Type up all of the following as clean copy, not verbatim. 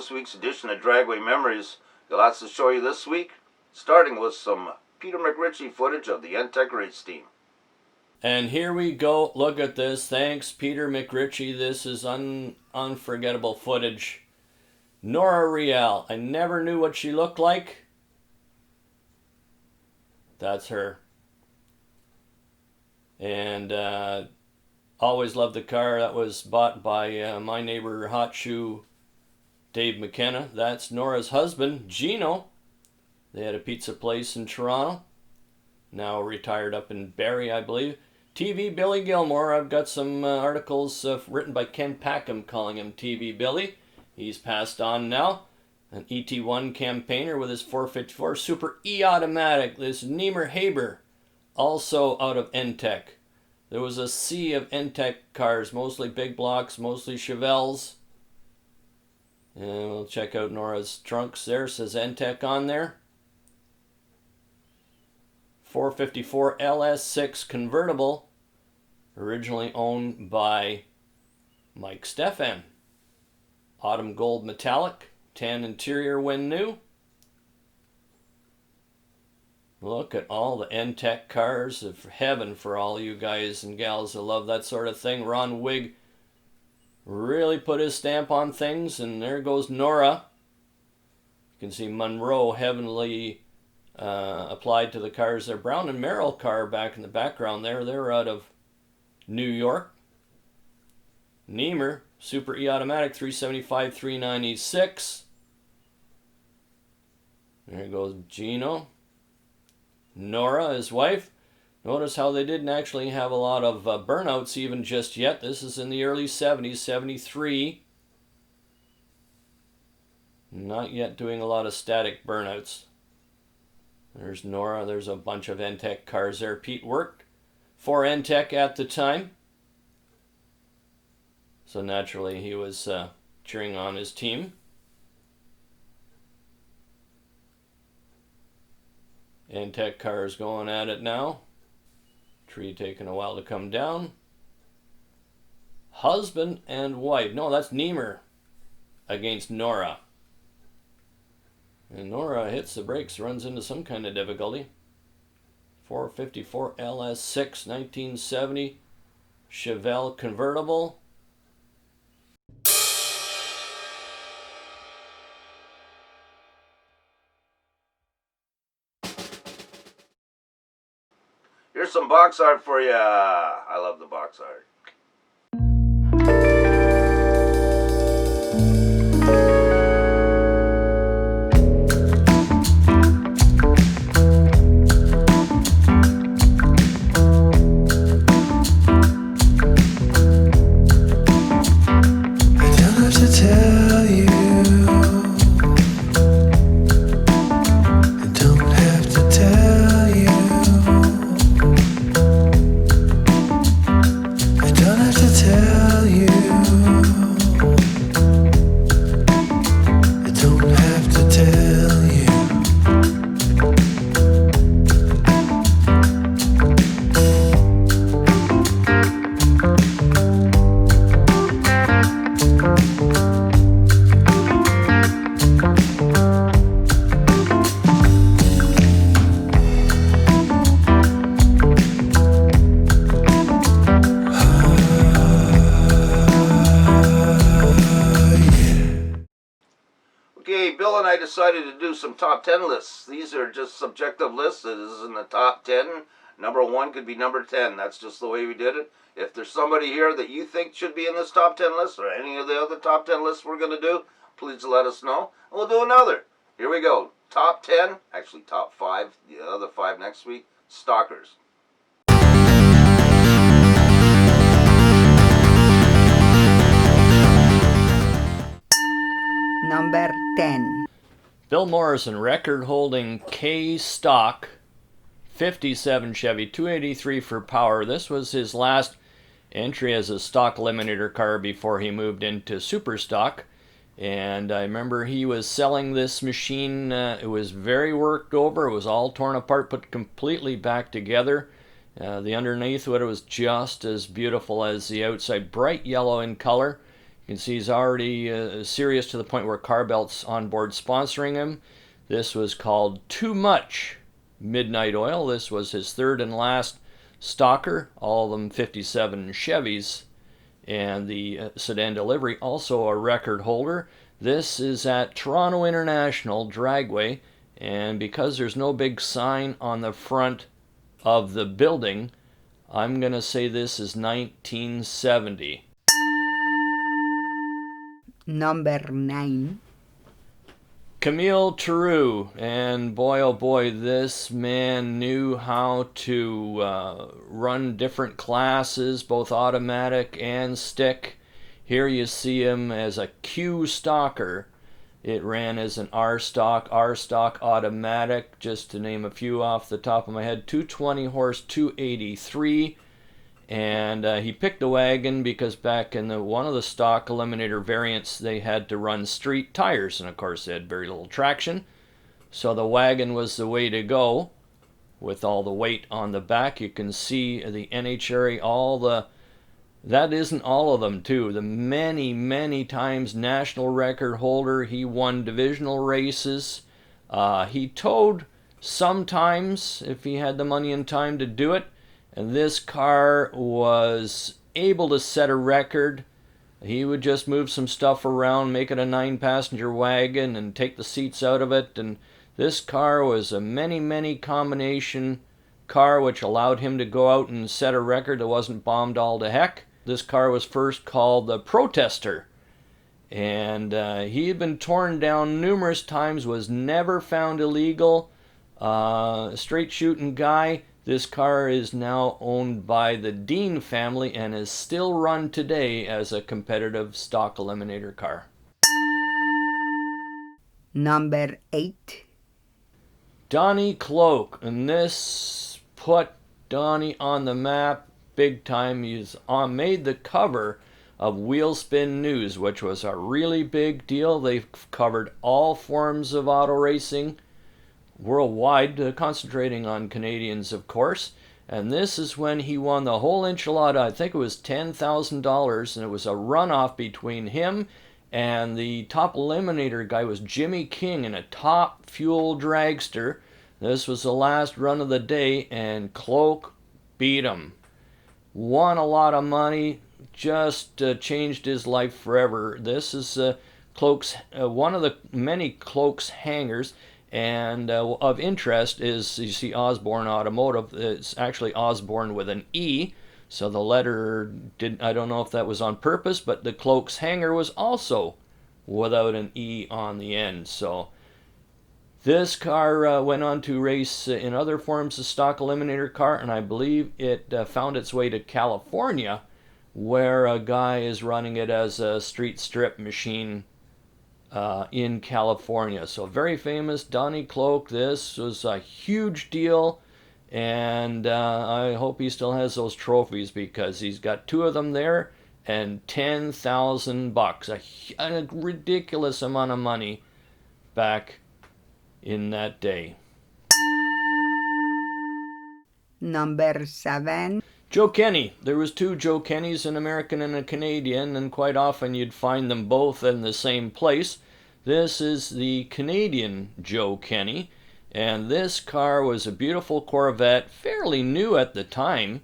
this week's edition of Dragway Memories. Got lots to show you this week, starting with some Peter McRitchie footage of the NTEC race team. And here we go. Look at this. Thanks, Peter McRitchie. This is unforgettable footage. Nora Riel. I never knew what she looked like. That's her. And always loved the car. That was bought by my neighbor Hot Shoe Dave McKenna. That's Nora's husband, Gino. They had a pizza place in Toronto. Now retired up in Barrie, I believe. TV Billy Gilmore. I've got some articles written by Ken Packham calling him TV Billy. He's passed on now. An ET1 campaigner with his 454 Super E-Automatic. This Niemer Haber, also out of NTEC. There was a sea of NTEC cars, mostly big blocks, mostly Chevelles. And we'll check out Nora's trunks there. Says NTEC on there. 454 LS6 convertible, originally owned by Mike Stephan. Autumn gold metallic, tan interior when new. Look at all the NTEC cars of heaven for all you guys and gals that love that sort of thing. Ron Wigg really put his stamp on things, and there goes Nora. You can see Monroe heavenly applied to the cars there. Brown and Merrill car back in the background there. They're out of New York. Niemer, Super E-Automatic, 375, 396. There goes Gino. Nora, his wife. Notice how they didn't actually have a lot of burnouts even just yet. This is in the early 70s, 73. Not yet doing a lot of static burnouts. There's Nora. There's a bunch of NTEC cars there. Pete worked for NTEC at the time. So naturally he was cheering on his team. NTEC cars going at it now. Tree taking a while to come down. Husband and wife. No, that's Niemer against Nora. And Nora hits the brakes, runs into some kind of difficulty. 454 LS6, 1970. Chevelle convertible. Here's some box art for you. I love the box art. Bill and I decided to do some top 10 lists. These are just subjective lists. It is in the top 10. Number 1 could be number 10. That's just the way we did it. If there's somebody here that you think should be in this top 10 list or any of the other top 10 lists we're going to do, please let us know. And we'll do another. Here we go. Top 10, actually top 5, the other 5 next week, stalkers. Number 10. Bill Morrison, record-holding K-Stock, 57 Chevy, 283 for power. This was his last entry as a stock eliminator car before he moved into super stock. And I remember he was selling this machine. It was very worked over. It was all torn apart, put completely back together. The underneath of it was just as beautiful as the outside, bright yellow in color. You can see he's already serious to the point where Carbelt's on board sponsoring him. This was called Too Much Midnight Oil. This was his third and last stalker, all of them 57 Chevys, and the sedan delivery, also a record holder. This is at Toronto International Dragway, and because there's no big sign on the front of the building, I'm going to say this is 1970. Number 9. Camille Theroux, and boy oh boy, this man knew how to run different classes, both automatic and stick. Here you see him as a Q stalker. It ran as an R stock automatic, just to name a few off the top of my head. 220 horse, 283. And he picked the wagon because back in one of the stock Eliminator variants, they had to run street tires, and of course they had very little traction. So the wagon was the way to go with all the weight on the back. You can see the NHRA, that isn't all of them too. The many times national record holder. He won divisional races. He towed sometimes if he had the money and time to do it. And this car was able to set a record. He would just move some stuff around, make it a 9-passenger wagon, and take the seats out of it. And this car was a many combination car, which allowed him to go out and set a record that wasn't bombed all to heck. This car was first called the Protester. And he had been torn down numerous times, was never found illegal. Straight shooting guy. This car is now owned by the Dean family and is still run today as a competitive stock Eliminator car. Number 8. Donnie Cloak, and this put Donnie on the map big time. He's made the cover of Wheelspin News, which was a really big deal. They've covered all forms of auto racing worldwide, concentrating on Canadians, of course. And this is when he won the whole enchilada. I think it was $10,000, and it was a runoff between him and the top eliminator guy was Jimmy King in a top fuel dragster. This was the last run of the day, and Cloak beat him. Won a lot of money, just changed his life forever. This is Cloak's one of the many Cloak's hangers. And of interest is, you see Osborne Automotive. It's actually Osborne with an E, so the letter I don't know if that was on purpose, but the Cloak's hanger was also without an E on the end. So this car went on to race in other forms of stock Eliminator car, and I believe it found its way to California, where a guy is running it as a street strip machine in California. So very famous, Donnie Cloak. This was a huge deal, and I hope he still has those trophies because he's got 2 of them there and $10,000, a ridiculous amount of money back in that day. Number 7. Joe Kenny. There was 2 Joe Kennys, an American and a Canadian, and quite often you'd find them both in the same place. This is the Canadian Joe Kenny, and this car was a beautiful Corvette, fairly new at the time,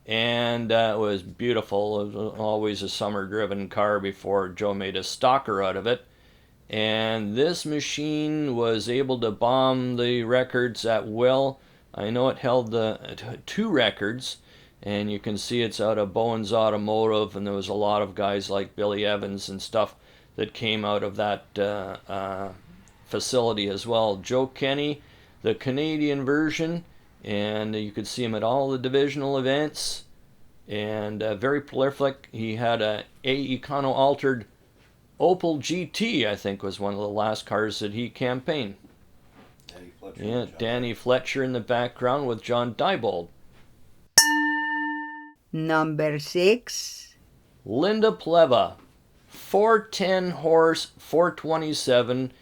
and it was beautiful. It was always a summer-driven car before Joe made a stalker out of it. And this machine was able to bomb the records at will. I know it held 2 records, and you can see it's out of Bowen's Automotive, and there was a lot of guys like Billy Evans and stuff that came out of that facility as well. Joe Kenny, the Canadian version, and you could see him at all the divisional events, and very prolific. He had a Econo altered Opel GT, I think was one of the last cars that he campaigned. Danny Fletcher in the background with John Diebold. Number 6. Linda Pleva, 410 horse, 427.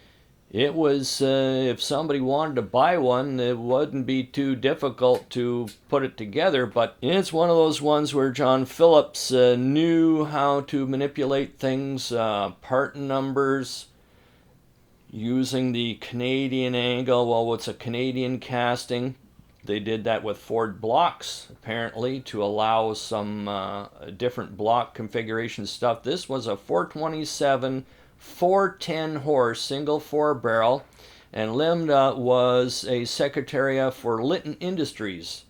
it was, if somebody wanted to buy one, it wouldn't be too difficult to put it together, but it's one of those ones where John Phillips knew how to manipulate things, part numbers, using the Canadian angle. Well, it's a Canadian casting. They did that with Ford blocks, apparently, to allow some different block configuration stuff. This was a 427 410 horse, single 4-barrel, and Linda was a secretariat for Litton Industries.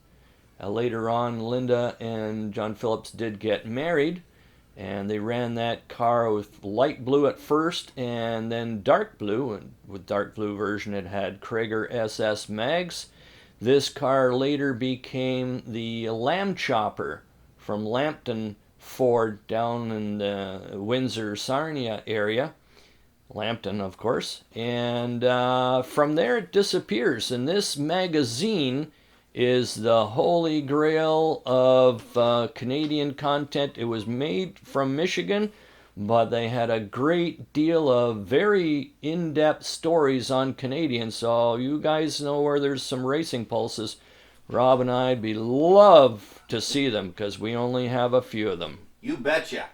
Later on, Linda and John Phillips did get married, and they ran that car with light blue at first and then dark blue, and with dark blue version it had Krager SS mags. This car later became the Lamb Chopper from Lambton Ford down in the Windsor-Sarnia area. Lambton, of course. And from there it disappears. And this magazine is the holy grail of Canadian content. It was made from Michigan, but they had a great deal of very in-depth stories on Canadians. So you guys know where there's some racing pulses. Rob and I'd be love to see them because we only have a few of them. You betcha.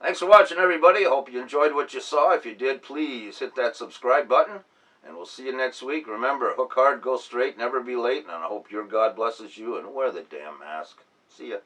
Thanks for watching, everybody. I hope you enjoyed what you saw. If you did, please hit that subscribe button. And we'll see you next week. Remember, hook hard, go straight, never be late. And I hope your God blesses you. And wear the damn mask. See ya.